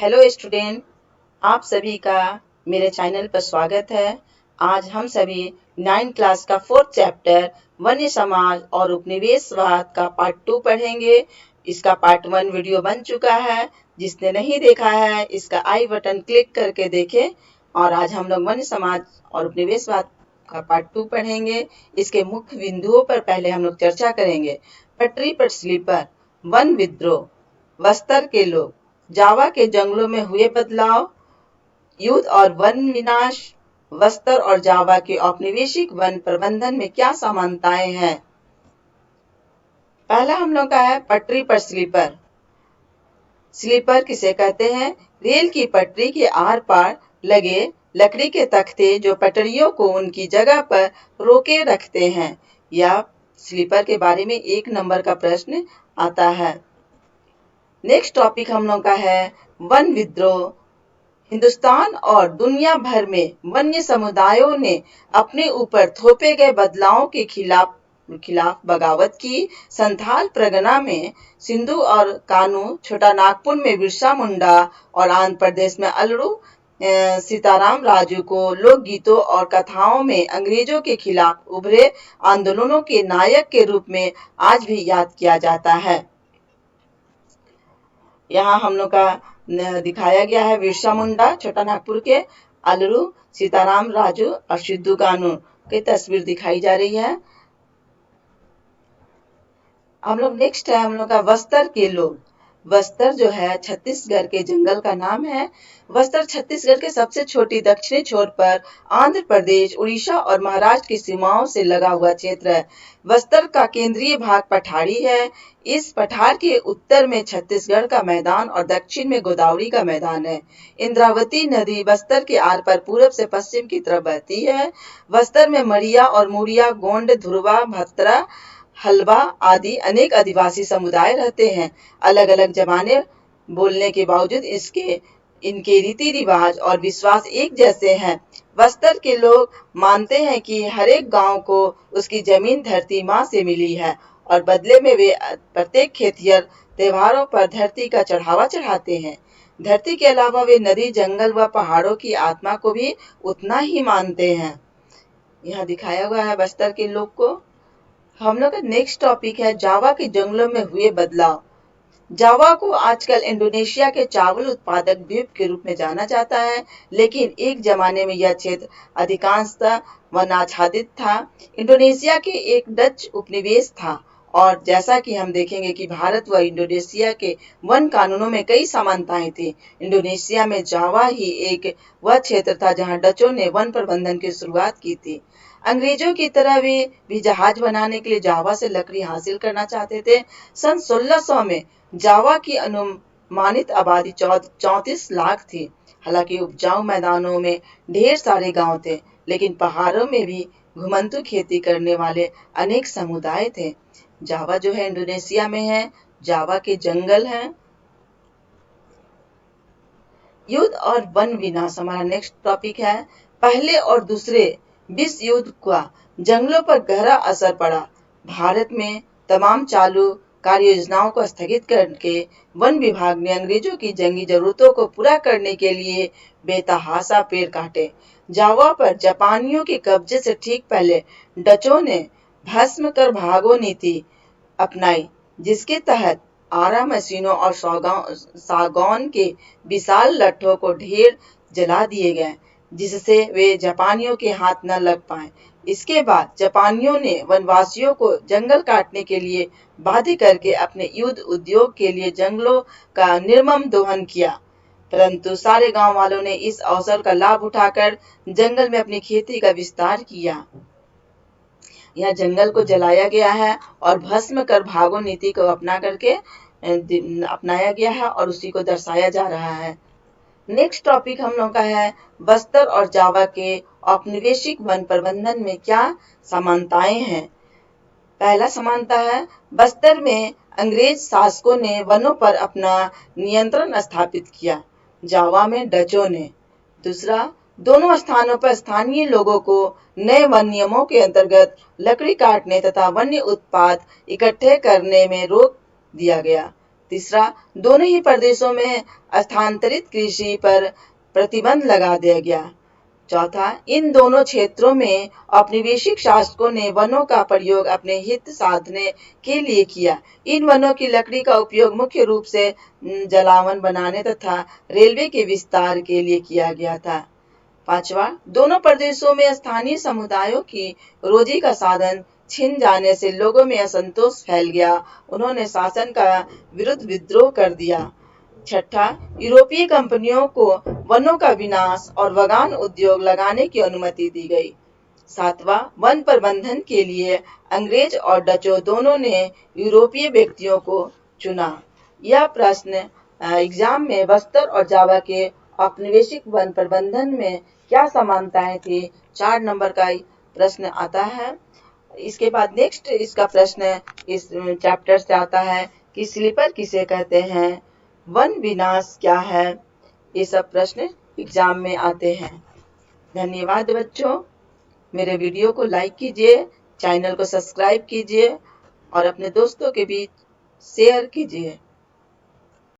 Hello student, आप सभी का मेरे चैनल पर स्वागत है। आज हम सभी 9th क्लास का 4th चैप्टर वन्य समाज और उपनिवेशवाद का पार्ट 2 पढ़ेंगे। इसका पार्ट 1 वीडियो बन चुका है। जिसने नहीं देखा है इसका आई बटन क्लिक करके देखें। और आज हम लोग वन्य समाज और उपनिवेशवाद का पार्ट 2 पढ़ेंगे। इसके मुख्य बिंदुओं पर पहले हम लोग चर्चा करेंगे। पटरी पर स्लीपर, वन विद्रोह, बस्तर के लोग, जावा के जंगलों में हुए बदलाव, युद्ध और वन विनाश, बस्तर और जावा के औपनिवेशिक वन प्रबंधन में क्या समानताएं हैं। पहला हम लोग का है पटरी पर स्लीपर। स्लीपर किसे कहते हैं? रेल की पटरी के आर पार लगे लकड़ी के तख्ते जो पटरियों को उनकी जगह पर रोके रखते हैं। या स्लीपर के बारे में 1 नंबर का प्रश्न आता है। नेक्स्ट टॉपिक हम लोग का है वन विद्रोह। हिंदुस्तान और दुनिया भर में वन्य समुदायों ने अपने ऊपर थोपे गए बदलावों के खिलाफ बगावत की। संथाल परगना में सिंधु और कानू, छोटा नागपुर में बिरसा मुंडा और आंध्र प्रदेश में अल्लूरी सीताराम राजू को लोकगीतों और कथाओं में अंग्रेजों के खिलाफ उभरे आंदोलनों के नायक के रूप में आज भी याद किया जाता है। यहाँ हम लोग का दिखाया गया है बिरसा मुंडा छोटा नागपुर के, अल्लूरी सीताराम राजू और सिद्धू कानू की तस्वीर दिखाई जा रही है। हम लोग नेक्स्ट है हम लोग का बस्तर के लोग। बस्तर जो है छत्तीसगढ़ के जंगल का नाम है। बस्तर छत्तीसगढ़ के सबसे छोटी दक्षिणी छोर पर आंध्र प्रदेश, उड़ीसा और महाराष्ट्र की सीमाओं से लगा हुआ क्षेत्र है। बस्तर का केंद्रीय भाग पठारी है। इस पठार के उत्तर में छत्तीसगढ़ का मैदान और दक्षिण में गोदावरी का मैदान है। इंद्रावती नदी बस्तर के आर पर पूरब से पश्चिम की तरफ बहती है। बस्तर में मरिया और मुड़िया, गोंड, धुरवा, भत्रा, हलवा आदि अनेक आदिवासी समुदाय रहते हैं। अलग अलग जबानें बोलने के बावजूद इनके रीति रिवाज और विश्वास एक जैसे हैं। बस्तर के लोग मानते हैं कि हर एक गांव को उसकी जमीन धरती माँ से मिली है और बदले में वे प्रत्येक खेतिहर त्योहारों पर धरती का चढ़ावा चढ़ाते हैं। धरती के अलावा वे नदी, जंगल व पहाड़ों की आत्मा को भी उतना ही मानते हैं। यहाँ दिखाया हुआ है बस्तर के लोग को। हम लोग का नेक्स्ट टॉपिक है जावा के जंगलों में हुए बदलाव। जावा को आजकल इंडोनेशिया के चावल उत्पादक द्वीप के रूप में जाना जाता है, लेकिन एक जमाने में यह क्षेत्र अधिकांशतः वनाच्छादित था। इंडोनेशिया के एक डच उपनिवेश था और जैसा कि हम देखेंगे कि भारत व इंडोनेशिया के वन कानूनों में कई समानताएं थी। इंडोनेशिया में जावा ही एक वह क्षेत्र था जहां डचों ने वन प्रबंधन की शुरुआत की थी। अंग्रेजों की तरह वे भी जहाज बनाने के लिए जावा से लकड़ी हासिल करना चाहते थे। सन 1600 में जावा की अनुमानित आबादी 34 लाख थी। हालांकि उपजाऊ मैदानों में ढेर सारे गांव थे, लेकिन पहाड़ों में भी घुमंतू खेती करने वाले अनेक समुदाय थे। जावा जो है इंडोनेशिया में है। जावा के जंगल हैं। युद्ध और वन विनाश हमारा नेक्स्ट टॉपिक है। पहले और दूसरे विश्व युद्ध का जंगलों पर गहरा असर पड़ा। भारत में तमाम चालू कार्य योजनाओं को स्थगित करके वन विभाग ने अंग्रेजों की जंगी जरूरतों को पूरा करने के लिए बेतहाशा पेड़ काटे। जावा पर जापानियों के कब्जे से ठीक पहले डचों ने भस्म कर भागो नीति अपनाई, जिसके तहत आरा मशीनों और सागौन के विशाल लट्ठों को ढेर जला दिए गए, जिससे वे जापानियों के हाथ न लग पाए। इसके बाद जापानियों ने वनवासियों को जंगल काटने के लिए बाध्य करके अपने युद्ध उद्योग के लिए जंगलों का निर्मम दोहन किया। परंतु सारे गांव वालों ने इस अवसर का लाभ उठाकर जंगल में अपनी खेती का विस्तार किया। यह जंगल को जलाया गया है और भस्म कर भागो नीति को अपनाया गया है और उसी को दर्शाया जा रहा है। नेक्स्ट टॉपिक हम लोग का है बस्तर और जावा के औपनिवेशिक वन प्रबंधन में क्या समानताएं हैं। पहला समानता है बस्तर में अंग्रेज शासकों ने वनों पर अपना नियंत्रण स्थापित किया। जावा में डचों ने। दूसरा, दोनों स्थानों पर स्थानीय लोगों को नए वन नियमों के अंतर्गत लकड़ी काटने तथा वन्य उत्पाद इकट्ठे करने में रोक दिया गया। तीसरा, दोनों ही प्रदेशों में स्थानांतरित कृषि पर प्रतिबंध लगा दिया गया। चौथा, इन दोनों क्षेत्रों में औपनिवेशिक शासकों ने वनों का प्रयोग अपने हित साधने के लिए किया। इन वनों की लकड़ी का उपयोग मुख्य रूप से जलावन बनाने तथा रेलवे के विस्तार के लिए किया गया था। पांचवा, दोनों प्रदेशों में स्थानीय समुदायों की रोजी का साधन छिन जाने से लोगों में असंतोष फैल गया। उन्होंने शासन का विरुद्ध विद्रोह कर दिया। छठा, यूरोपीय कंपनियों को वनों का विनाश और बागान उद्योग लगाने की अनुमति दी गई। सातवां, वन प्रबंधन के लिए अंग्रेज और डचों दोनों ने यूरोपीय व्यक्तियों को चुना। यह प्रश्न एग्जाम में बस्तर और जावा के औपनिवेशिक वन प्रबंधन में क्या समानताएं थी, 4 नंबर का प्रश्न आता है। इसके बाद नेक्स्ट इसका प्रश्न इस चैप्टर से आता है कि स्लीपर किसे कहते हैं, वन विनाश क्या है। ये सब प्रश्न एग्जाम में आते हैं। धन्यवाद बच्चों। मेरे वीडियो को लाइक कीजिए, चैनल को सब्सक्राइब कीजिए और अपने दोस्तों के बीच शेयर कीजिए।